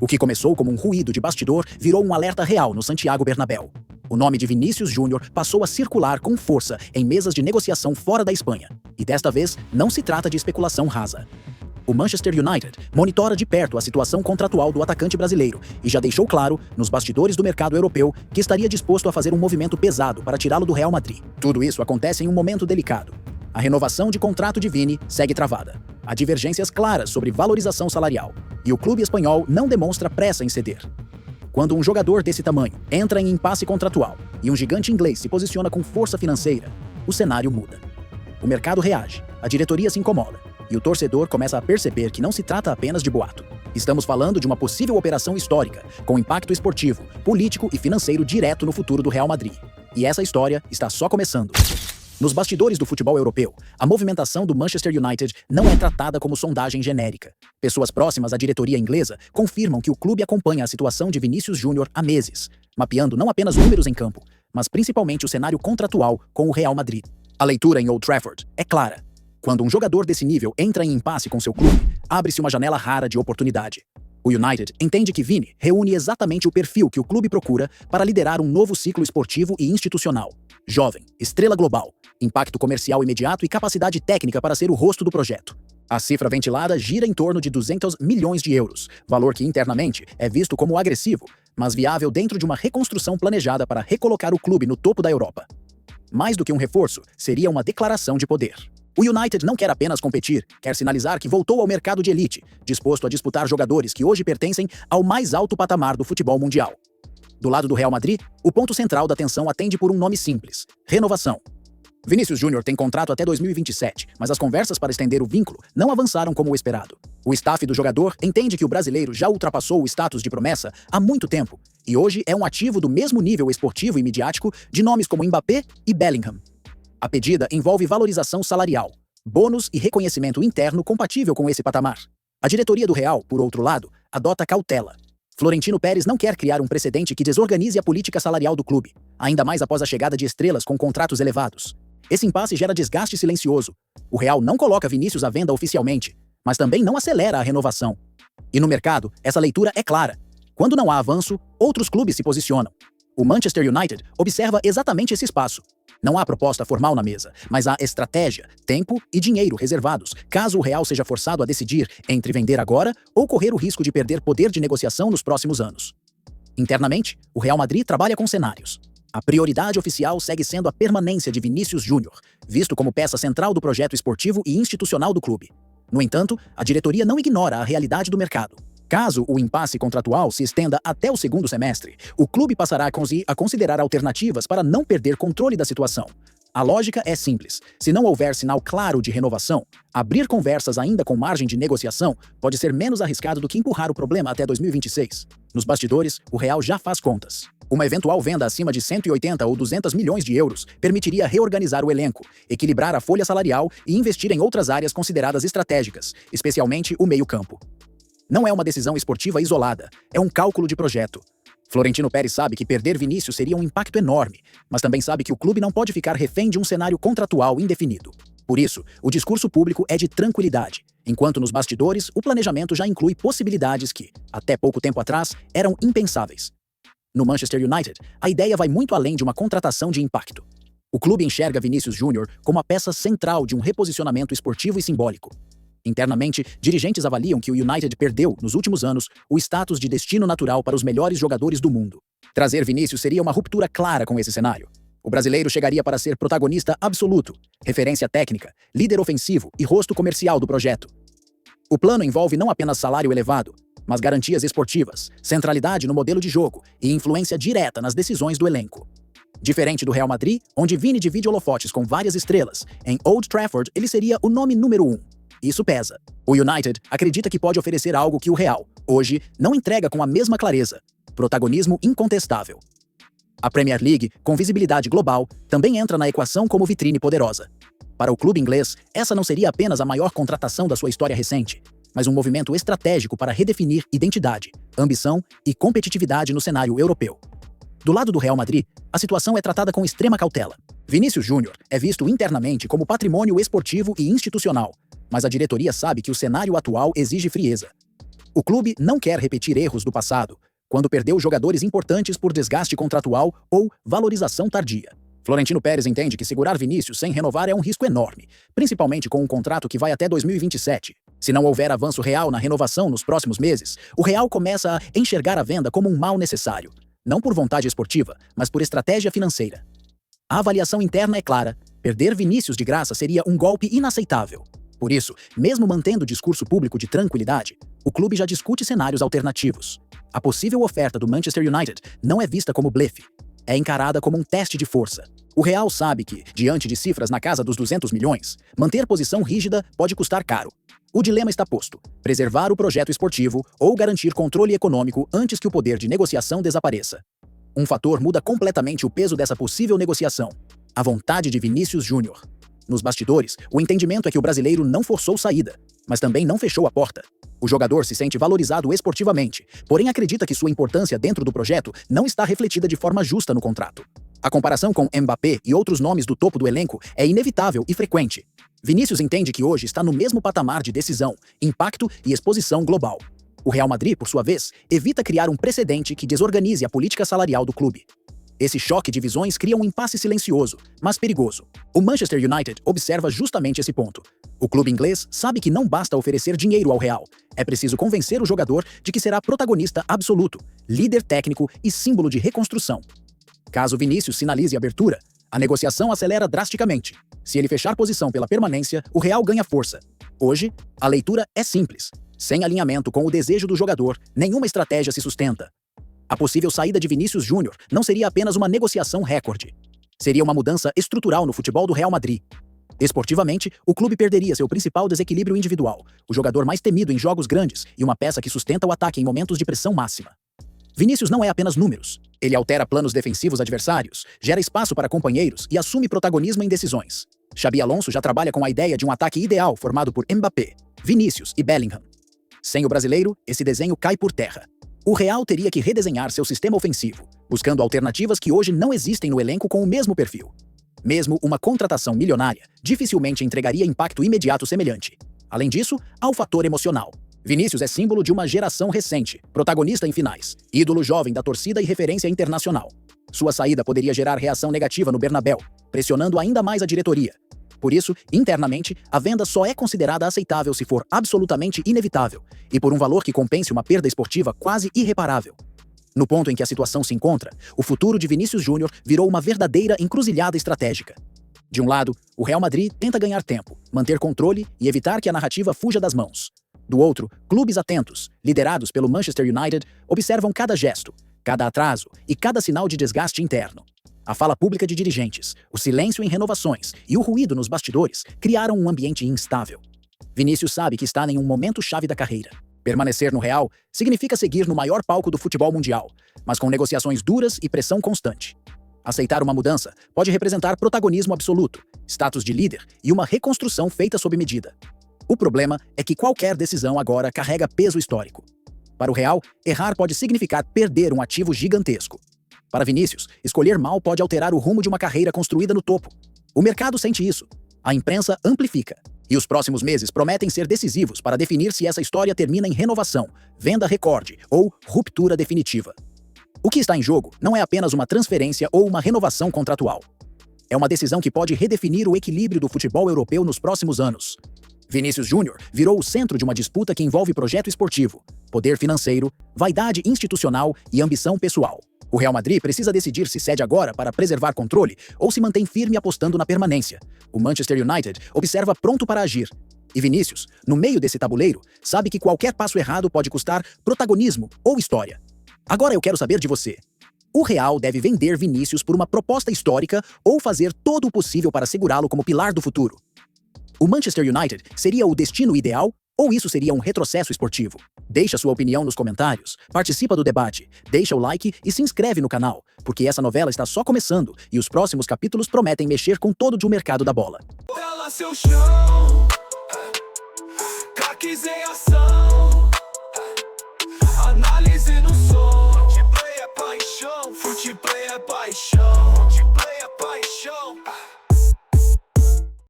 O que começou como um ruído de bastidor virou um alerta real no Santiago Bernabéu. O nome de Vinícius Júnior passou a circular com força em mesas de negociação fora da Espanha. E desta vez, não se trata de especulação rasa. O Manchester United monitora de perto a situação contratual do atacante brasileiro e já deixou claro, nos bastidores do mercado europeu, que estaria disposto a fazer um movimento pesado para tirá-lo do Real Madrid. Tudo isso acontece em um momento delicado. A renovação de contrato de Vini segue travada. Há divergências claras sobre valorização salarial, e o clube espanhol não demonstra pressa em ceder. Quando um jogador desse tamanho entra em impasse contratual e um gigante inglês se posiciona com força financeira, o cenário muda. O mercado reage, a diretoria se incomoda, e o torcedor começa a perceber que não se trata apenas de boato. Estamos falando de uma possível operação histórica, com impacto esportivo, político e financeiro direto no futuro do Real Madrid. E essa história está só começando. Nos bastidores do futebol europeu, a movimentação do Manchester United não é tratada como sondagem genérica. Pessoas próximas à diretoria inglesa confirmam que o clube acompanha a situação de Vinícius Júnior há meses, mapeando não apenas números em campo, mas principalmente o cenário contratual com o Real Madrid. A leitura em Old Trafford é clara. Quando um jogador desse nível entra em impasse com seu clube, abre-se uma janela rara de oportunidade. O United entende que Vini reúne exatamente o perfil que o clube procura para liderar um novo ciclo esportivo e institucional. Jovem, estrela global, impacto comercial imediato e capacidade técnica para ser o rosto do projeto. A cifra ventilada gira em torno de 200 milhões de euros, valor que internamente é visto como agressivo, mas viável dentro de uma reconstrução planejada para recolocar o clube no topo da Europa. Mais do que um reforço, seria uma declaração de poder. O United não quer apenas competir, quer sinalizar que voltou ao mercado de elite, disposto a disputar jogadores que hoje pertencem ao mais alto patamar do futebol mundial. Do lado do Real Madrid, o ponto central da atenção atende por um nome simples: renovação. Vinícius Júnior tem contrato até 2027, mas as conversas para estender o vínculo não avançaram como o esperado. O staff do jogador entende que o brasileiro já ultrapassou o status de promessa há muito tempo, e hoje é um ativo do mesmo nível esportivo e midiático de nomes como Mbappé e Bellingham. A pedida envolve valorização salarial, bônus e reconhecimento interno compatível com esse patamar. A diretoria do Real, por outro lado, adota cautela. Florentino Pérez não quer criar um precedente que desorganize a política salarial do clube, ainda mais após a chegada de estrelas com contratos elevados. Esse impasse gera desgaste silencioso. O Real não coloca Vinícius à venda oficialmente, mas também não acelera a renovação. E no mercado, essa leitura é clara. Quando não há avanço, outros clubes se posicionam. O Manchester United observa exatamente esse espaço. Não há proposta formal na mesa, mas há estratégia, tempo e dinheiro reservados, caso o Real seja forçado a decidir entre vender agora ou correr o risco de perder poder de negociação nos próximos anos. Internamente, o Real Madrid trabalha com cenários. A prioridade oficial segue sendo a permanência de Vinícius Júnior, visto como peça central do projeto esportivo e institucional do clube. No entanto, a diretoria não ignora a realidade do mercado. Caso o impasse contratual se estenda até o segundo semestre, o clube passará a considerar alternativas para não perder controle da situação. A lógica é simples. Se não houver sinal claro de renovação, abrir conversas ainda com margem de negociação pode ser menos arriscado do que empurrar o problema até 2026. Nos bastidores, o Real já faz contas. Uma eventual venda acima de 180 ou 200 milhões de euros permitiria reorganizar o elenco, equilibrar a folha salarial e investir em outras áreas consideradas estratégicas, especialmente o meio-campo. Não é uma decisão esportiva isolada, é um cálculo de projeto. Florentino Pérez sabe que perder Vinícius seria um impacto enorme, mas também sabe que o clube não pode ficar refém de um cenário contratual indefinido. Por isso, o discurso público é de tranquilidade, enquanto nos bastidores o planejamento já inclui possibilidades que, até pouco tempo atrás, eram impensáveis. No Manchester United, a ideia vai muito além de uma contratação de impacto. O clube enxerga Vinícius Júnior como a peça central de um reposicionamento esportivo e simbólico. Internamente, dirigentes avaliam que o United perdeu, nos últimos anos, o status de destino natural para os melhores jogadores do mundo. Trazer Vinícius seria uma ruptura clara com esse cenário. O brasileiro chegaria para ser protagonista absoluto, referência técnica, líder ofensivo e rosto comercial do projeto. O plano envolve não apenas salário elevado, mas garantias esportivas, centralidade no modelo de jogo e influência direta nas decisões do elenco. Diferente do Real Madrid, onde Vini divide holofotes com várias estrelas, em Old Trafford ele seria o nome número 1. Isso pesa. O United acredita que pode oferecer algo que o Real, hoje, não entrega com a mesma clareza: protagonismo incontestável. A Premier League, com visibilidade global, também entra na equação como vitrine poderosa. Para o clube inglês, essa não seria apenas a maior contratação da sua história recente, mas um movimento estratégico para redefinir identidade, ambição e competitividade no cenário europeu. Do lado do Real Madrid, a situação é tratada com extrema cautela. Vinícius Júnior é visto internamente como patrimônio esportivo e institucional, mas a diretoria sabe que o cenário atual exige frieza. O clube não quer repetir erros do passado, quando perdeu jogadores importantes por desgaste contratual ou valorização tardia. Florentino Pérez entende que segurar Vinícius sem renovar é um risco enorme, principalmente com um contrato que vai até 2027. Se não houver avanço real na renovação nos próximos meses, o Real começa a enxergar a venda como um mal necessário, não por vontade esportiva, mas por estratégia financeira. A avaliação interna é clara: perder Vinícius de graça seria um golpe inaceitável. Por isso, mesmo mantendo o discurso público de tranquilidade, o clube já discute cenários alternativos. A possível oferta do Manchester United não é vista como blefe, é encarada como um teste de força. O Real sabe que, diante de cifras na casa dos 200 milhões, manter posição rígida pode custar caro. O dilema está posto: preservar o projeto esportivo ou garantir controle econômico antes que o poder de negociação desapareça. Um fator muda completamente o peso dessa possível negociação: a vontade de Vinícius Júnior. Nos bastidores, o entendimento é que o brasileiro não forçou saída, mas também não fechou a porta. O jogador se sente valorizado esportivamente, porém acredita que sua importância dentro do projeto não está refletida de forma justa no contrato. A comparação com Mbappé e outros nomes do topo do elenco é inevitável e frequente. Vinícius entende que hoje está no mesmo patamar de decisão, impacto e exposição global. O Real Madrid, por sua vez, evita criar um precedente que desorganize a política salarial do clube. Esse choque de visões cria um impasse silencioso, mas perigoso. O Manchester United observa justamente esse ponto. O clube inglês sabe que não basta oferecer dinheiro ao Real. É preciso convencer o jogador de que será protagonista absoluto, líder técnico e símbolo de reconstrução. Caso Vinícius sinalize abertura, a negociação acelera drasticamente. Se ele fechar posição pela permanência, o Real ganha força. Hoje, a leitura é simples. Sem alinhamento com o desejo do jogador, nenhuma estratégia se sustenta. A possível saída de Vinícius Júnior não seria apenas uma negociação recorde. Seria uma mudança estrutural no futebol do Real Madrid. Esportivamente, o clube perderia seu principal desequilíbrio individual, o jogador mais temido em jogos grandes e uma peça que sustenta o ataque em momentos de pressão máxima. Vinícius não é apenas números. Ele altera planos defensivos adversários, gera espaço para companheiros e assume protagonismo em decisões. Xabi Alonso já trabalha com a ideia de um ataque ideal formado por Mbappé, Vinícius e Bellingham. Sem o brasileiro, esse desenho cai por terra. O Real teria que redesenhar seu sistema ofensivo, buscando alternativas que hoje não existem no elenco com o mesmo perfil. Mesmo uma contratação milionária dificilmente entregaria impacto imediato semelhante. Além disso, há o fator emocional. Vinícius é símbolo de uma geração recente, protagonista em finais, ídolo jovem da torcida e referência internacional. Sua saída poderia gerar reação negativa no Bernabéu, pressionando ainda mais a diretoria. Por isso, internamente, a venda só é considerada aceitável se for absolutamente inevitável e por um valor que compense uma perda esportiva quase irreparável. No ponto em que a situação se encontra, o futuro de Vinícius Júnior virou uma verdadeira encruzilhada estratégica. De um lado, o Real Madrid tenta ganhar tempo, manter controle e evitar que a narrativa fuja das mãos. Do outro, clubes atentos, liderados pelo Manchester United, observam cada gesto, cada atraso e cada sinal de desgaste interno. A fala pública de dirigentes, o silêncio em renovações e o ruído nos bastidores criaram um ambiente instável. Vinícius sabe que está em um momento-chave da carreira. Permanecer no Real significa seguir no maior palco do futebol mundial, mas com negociações duras e pressão constante. Aceitar uma mudança pode representar protagonismo absoluto, status de líder e uma reconstrução feita sob medida. O problema é que qualquer decisão agora carrega peso histórico. Para o Real, errar pode significar perder um ativo gigantesco. Para Vinícius, escolher mal pode alterar o rumo de uma carreira construída no topo. O mercado sente isso. A imprensa amplifica. E os próximos meses prometem ser decisivos para definir se essa história termina em renovação, venda recorde ou ruptura definitiva. O que está em jogo não é apenas uma transferência ou uma renovação contratual. É uma decisão que pode redefinir o equilíbrio do futebol europeu nos próximos anos. Vinícius Júnior virou o centro de uma disputa que envolve projeto esportivo, poder financeiro, vaidade institucional e ambição pessoal. O Real Madrid precisa decidir se cede agora para preservar controle ou se mantém firme apostando na permanência. O Manchester United observa pronto para agir. E Vinícius, no meio desse tabuleiro, sabe que qualquer passo errado pode custar protagonismo ou história. Agora eu quero saber de você. O Real deve vender Vinícius por uma proposta histórica ou fazer todo o possível para segurá-lo como pilar do futuro? O Manchester United seria o destino ideal ou isso seria um retrocesso esportivo? Deixa sua opinião nos comentários, participa do debate, deixa o like e se inscreve no canal, porque essa novela está só começando e os próximos capítulos prometem mexer com todo o mercado da bola. Ela seu chão, craques em ação.